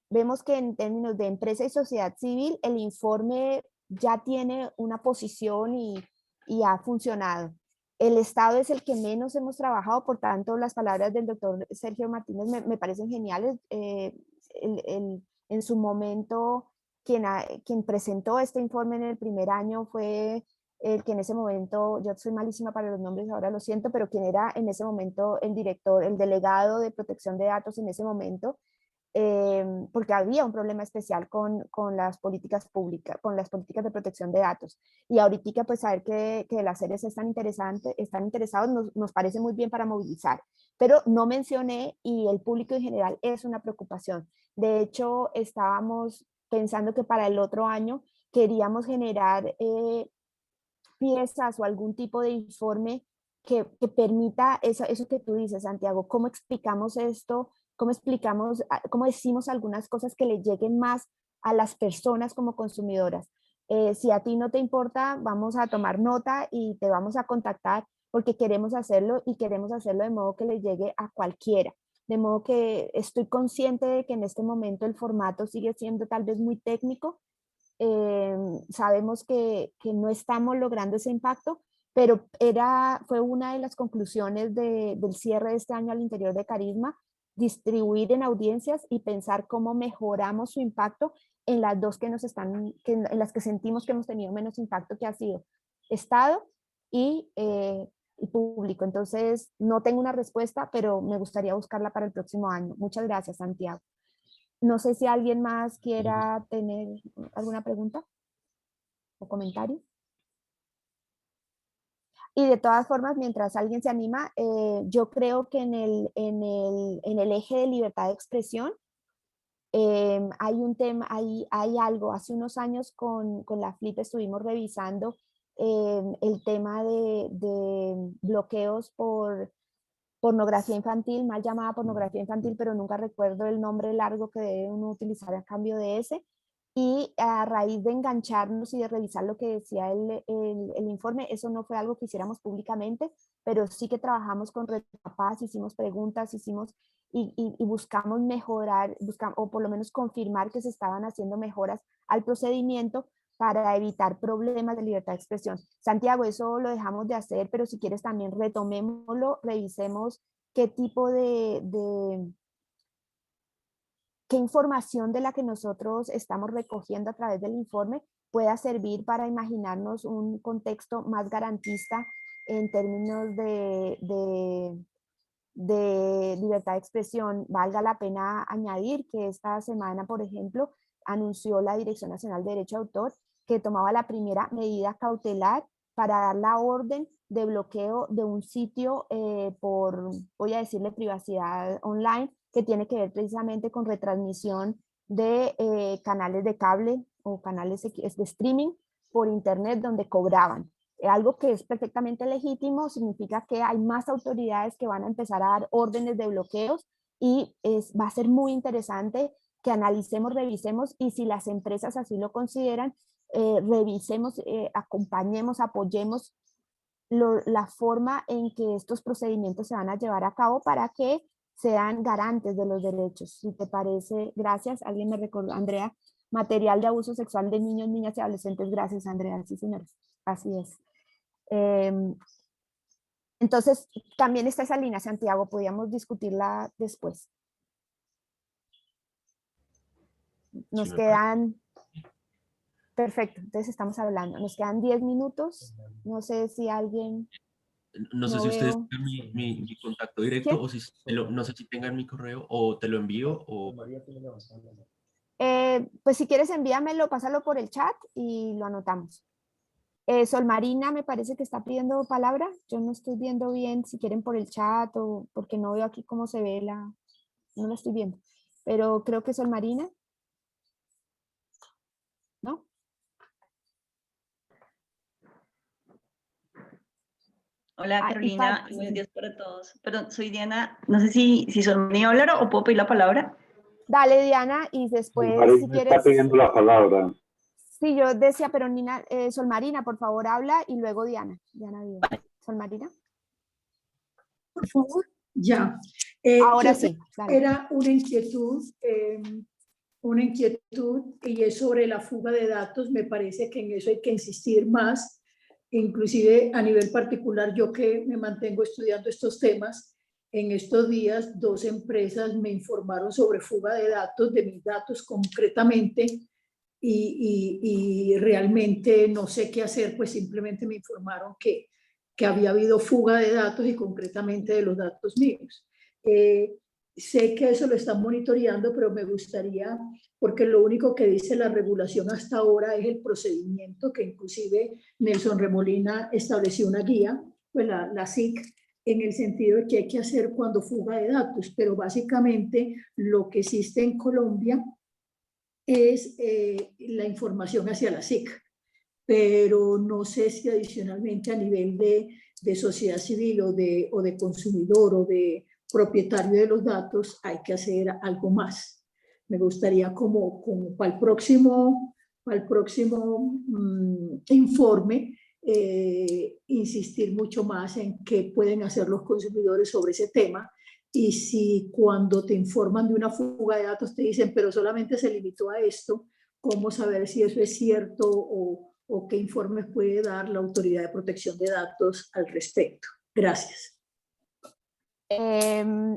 vemos que en términos de empresa y sociedad civil, el informe ya tiene una posición y ha funcionado. El Estado es el que menos hemos trabajado, por tanto, las palabras del doctor Sergio Martínez me parecen geniales. En su momento, quien presentó este informe en el primer año fue el que en ese momento, yo soy malísima para los nombres, ahora lo siento, pero quien era en ese momento el director, el delegado de protección de datos en ese momento, porque había un problema especial con las políticas públicas, con las políticas de protección de datos. Y ahorita, pues, saber que las series están interesados, nos parece muy bien para movilizar. Pero no mencioné, y el público en general es una preocupación. De hecho, estábamos pensando que para el otro año queríamos generar piezas o algún tipo de informe que permita eso que tú dices, Santiago. ¿Cómo explicamos esto? ¿Cómo explicamos, cómo decimos algunas cosas que le lleguen más a las personas como consumidoras? Si a ti no te importa, vamos a tomar nota y te vamos a contactar porque queremos hacerlo, y queremos hacerlo de modo que le llegue a cualquiera. De modo que estoy consciente de que en este momento el formato sigue siendo tal vez muy técnico. Sabemos que no estamos logrando ese impacto, pero fue una de las conclusiones del cierre de este año al interior de Carisma, distribuir en audiencias y pensar cómo mejoramos su impacto en las dos en las que sentimos que hemos tenido menos impacto, que ha sido Estado y público. Entonces, no tengo una respuesta, pero me gustaría buscarla para el próximo año. Muchas gracias, Santiago. No sé si alguien más quiera tener alguna pregunta o comentario. Y de todas formas, mientras alguien se anima, yo creo que en el eje de libertad de expresión hay un tema, hay algo. Hace unos años con la FLIP estuvimos revisando el tema de bloqueos por pornografía infantil, mal llamada pornografía infantil, pero nunca recuerdo el nombre largo que debe uno utilizar a cambio de ese. Y a raíz de engancharnos y de revisar lo que decía el informe, eso no fue algo que hiciéramos públicamente, pero sí que trabajamos con Red Capaz, hicimos preguntas, y buscamos mejorar, o por lo menos confirmar que se estaban haciendo mejoras al procedimiento para evitar problemas de libertad de expresión. Santiago, eso lo dejamos de hacer, pero si quieres también retomémoslo, revisemos qué tipo qué información de la que nosotros estamos recogiendo a través del informe pueda servir para imaginarnos un contexto más garantista en términos de libertad de expresión. Valga la pena añadir que esta semana, por ejemplo, anunció la Dirección Nacional de Derecho de Autor que tomaba la primera medida cautelar para dar la orden de bloqueo de un sitio por, voy a decirle, privacidad online, que tiene que ver precisamente con retransmisión de canales de cable o canales de streaming por internet donde cobraban. algo que es perfectamente legítimo, significa que hay más autoridades que van a empezar a dar órdenes de bloqueos y va a ser muy interesante que analicemos, revisemos y si las empresas así lo consideran, revisemos, acompañemos, apoyemos la forma en que estos procedimientos se van a llevar a cabo para que sean garantes de los derechos. Si te parece, gracias. Alguien me recordó, Andrea, material de abuso sexual de niños, niñas y adolescentes. Gracias, Andrea. Sí, señores. Así es. Entonces, también está esa línea, Santiago, podríamos discutirla después. Nos Sí, quedan, perfecto, entonces estamos hablando, nos quedan 10 minutos, no sé si alguien, no sé no si ustedes veo, tienen mi contacto directo ¿quién? o si no sé si tengan mi correo o te lo envío o... Pues si quieres envíamelo, pásalo por el chat y lo anotamos. Sol Marina me parece que está pidiendo palabra, yo no estoy viendo bien si quieren por el chat o porque no veo aquí cómo se ve no lo estoy viendo, pero creo que Sol Marina, ¿no? Hola Y Carolina, y buenos días para todos. Perdón, soy Diana. No sé si son mi hablar o puedo pedir la palabra. Dale, Diana, y después, si Marina está quieres, pidiendo la palabra. sí, yo decía, pero Nina, Sol Marina, por favor, habla, y luego Diana. Diana, bien. Sol Marina. Por favor, ya. Ahora Yo sí, dale. era una inquietud y es sobre la fuga de datos. Me parece que en eso hay que insistir más, inclusive a nivel particular, yo que me mantengo estudiando estos temas, en estos días 2 empresas me informaron sobre fuga de datos, de mis datos concretamente, y realmente no sé qué hacer, pues simplemente me informaron que había habido fuga de datos y concretamente de los datos míos. Sé que eso lo están monitoreando, pero me gustaría, porque lo único que dice la regulación hasta ahora es el procedimiento, que inclusive Nelson Remolina estableció una guía, pues la SIC, en el sentido de que hay que hacer cuando fuga de datos, pero básicamente lo que existe en Colombia es la información hacia la SIC, pero no sé si adicionalmente a nivel de sociedad civil o de consumidor o de propietario de los datos hay que hacer algo más. Me gustaría como para el próximo informe insistir mucho más en qué pueden hacer los consumidores sobre ese tema y si cuando te informan de una fuga de datos te dicen pero solamente se limitó a esto, cómo saber si eso es cierto o qué informes puede dar la Autoridad de Protección de Datos al respecto. Gracias.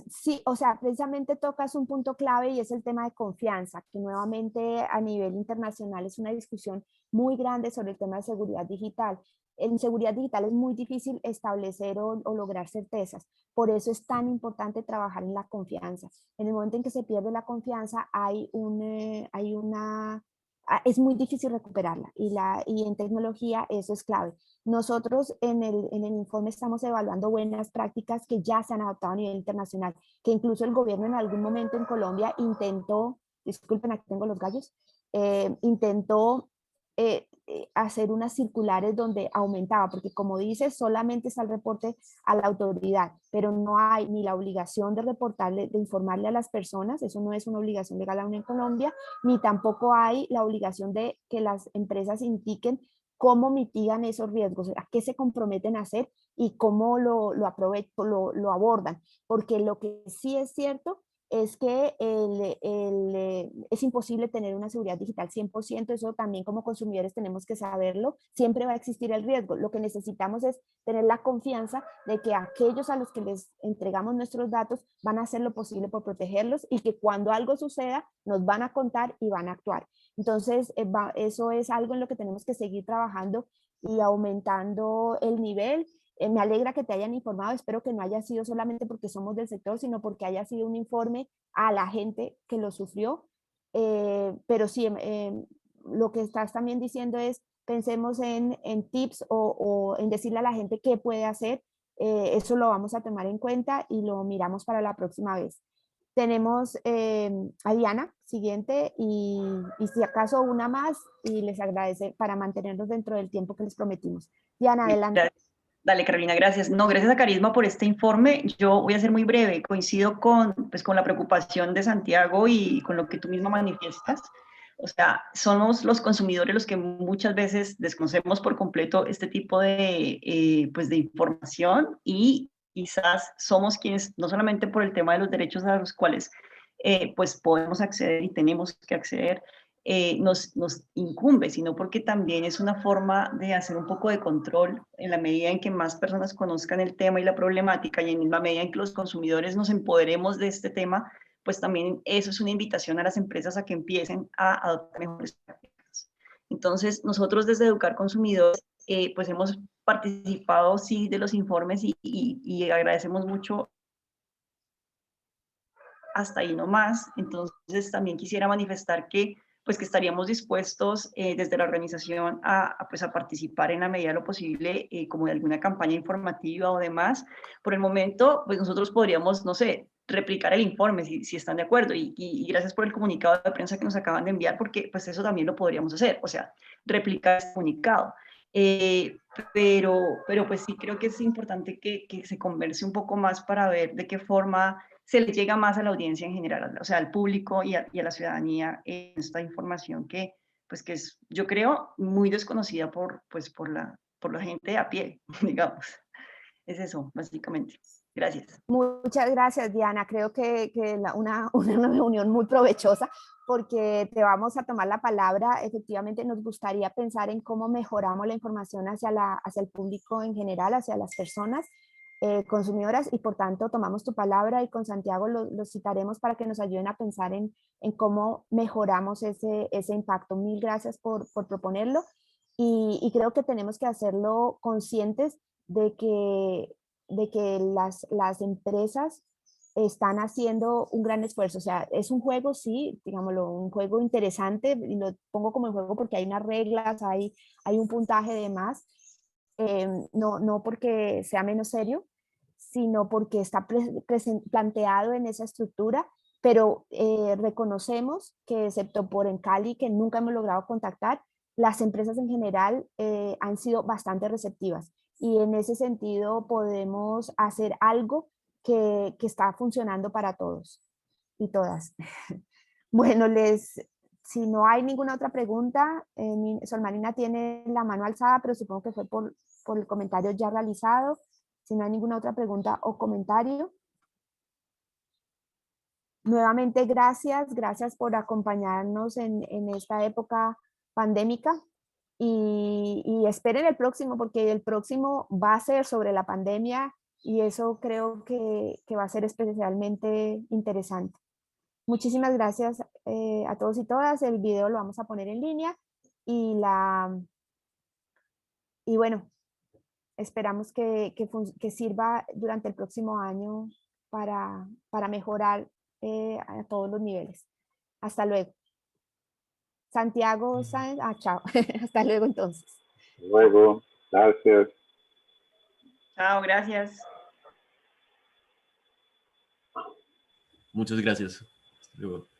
Sí, o sea, precisamente tocas un punto clave y es el tema de confianza, que nuevamente a nivel internacional es una discusión muy grande sobre el tema de seguridad digital. En seguridad digital es muy difícil establecer o lograr certezas, por eso es tan importante trabajar en la confianza. En el momento en que se pierde la confianza es muy difícil recuperarla y en tecnología eso es clave. Nosotros en el informe estamos evaluando buenas prácticas que ya se han adoptado a nivel internacional, que incluso el gobierno en algún momento en Colombia intentó, disculpen, aquí tengo los gallos, intentó hacer unas circulares donde aumentaba, porque como dices, solamente está el reporte a la autoridad, pero no hay ni la obligación de reportarle, de informarle a las personas, eso no es una obligación legal aún en Colombia, ni tampoco hay la obligación de que las empresas indiquen cómo mitigan esos riesgos, a qué se comprometen a hacer y cómo lo abordan. Porque lo que sí es cierto es que es imposible tener una seguridad digital 100%, eso también como consumidores tenemos que saberlo, siempre va a existir el riesgo. Lo que necesitamos es tener la confianza de que aquellos a los que les entregamos nuestros datos van a hacer lo posible por protegerlos y que cuando algo suceda nos van a contar y van a actuar. Entonces, eso es algo en lo que tenemos que seguir trabajando y aumentando el nivel. Me alegra que te hayan informado, espero que no haya sido solamente porque somos del sector, sino porque haya sido un informe a la gente que lo sufrió. Pero sí, lo que estás también diciendo es, pensemos en tips o en decirle a la gente qué puede hacer. Eso lo vamos a tomar en cuenta y lo miramos para la próxima vez. Tenemos a Diana, siguiente, y si acaso una más, y les agradece para mantenernos dentro del tiempo que les prometimos. Diana, adelante. Gracias. Dale, Carolina, gracias. No, gracias a Carisma por este informe. Yo voy a ser muy breve. Coincido pues, con la preocupación de Santiago y con lo que tú misma manifiestas. O sea, somos los consumidores los que muchas veces desconocemos por completo este tipo pues de información, y quizás somos quienes, no solamente por el tema de los derechos a los cuales pues podemos acceder y tenemos que acceder, nos incumbe, sino porque también es una forma de hacer un poco de control en la medida en que más personas conozcan el tema y la problemática, y en la medida en que los consumidores nos empoderemos de este tema, pues también eso es una invitación a las empresas a que empiecen a adoptar mejores prácticas. Entonces, nosotros desde Educar Consumidores, pues hemos participado, sí, de los informes y agradecemos mucho. Hasta ahí no más. Entonces, también quisiera manifestar que pues que estaríamos dispuestos desde la organización pues a participar en la medida de lo posible, como de alguna campaña informativa o demás. Por el momento, pues nosotros podríamos, no sé, replicar el informe si están de acuerdo, y gracias por el comunicado de prensa que nos acaban de enviar, porque pues eso también lo podríamos hacer, o sea, replicar este comunicado. Pero pues sí creo que es importante que se converse un poco más para ver de qué forma se le llega más a la audiencia en general, o sea, al público y a la ciudadanía, esta información que, pues que es, yo creo, muy desconocida pues, por la gente a pie, digamos. Es eso, básicamente. Gracias. Muchas gracias, Diana. Creo que una reunión muy provechosa, porque te vamos a tomar la palabra. Efectivamente, nos gustaría pensar en cómo mejoramos la información hacia el público en general, hacia las personas consumidoras, y por tanto tomamos tu palabra y con Santiago lo citaremos para que nos ayuden a pensar en cómo mejoramos ese impacto. Mil gracias por proponerlo, y creo que tenemos que hacerlo conscientes de que las empresas están haciendo un gran esfuerzo. O sea, es un juego, sí, digámoslo, un juego interesante, y lo pongo como el juego porque hay unas reglas, hay un puntaje de más, no porque sea menos serio, sino porque está planteado en esa estructura, pero reconocemos que, excepto por en Cali, que nunca hemos logrado contactar, las empresas en general han sido bastante receptivas, y en ese sentido podemos hacer algo que está funcionando para todos y todas. Bueno, si no hay ninguna otra pregunta, Sol Marina tiene la mano alzada, pero supongo que fue por el comentario ya realizado. Si no hay ninguna otra pregunta o comentario. Nuevamente, gracias por acompañarnos en esta época pandémica, y esperen el próximo, porque el próximo va a ser sobre la pandemia, y eso creo que va a ser especialmente interesante. Muchísimas gracias a todos y todas. El video lo vamos a poner en línea, y bueno, esperamos que sirva durante el próximo año para mejorar a todos los niveles. Hasta luego. Santiago Sáenz, chao. Hasta luego entonces. Luego, gracias. Chao, gracias. Muchas gracias. Hasta luego.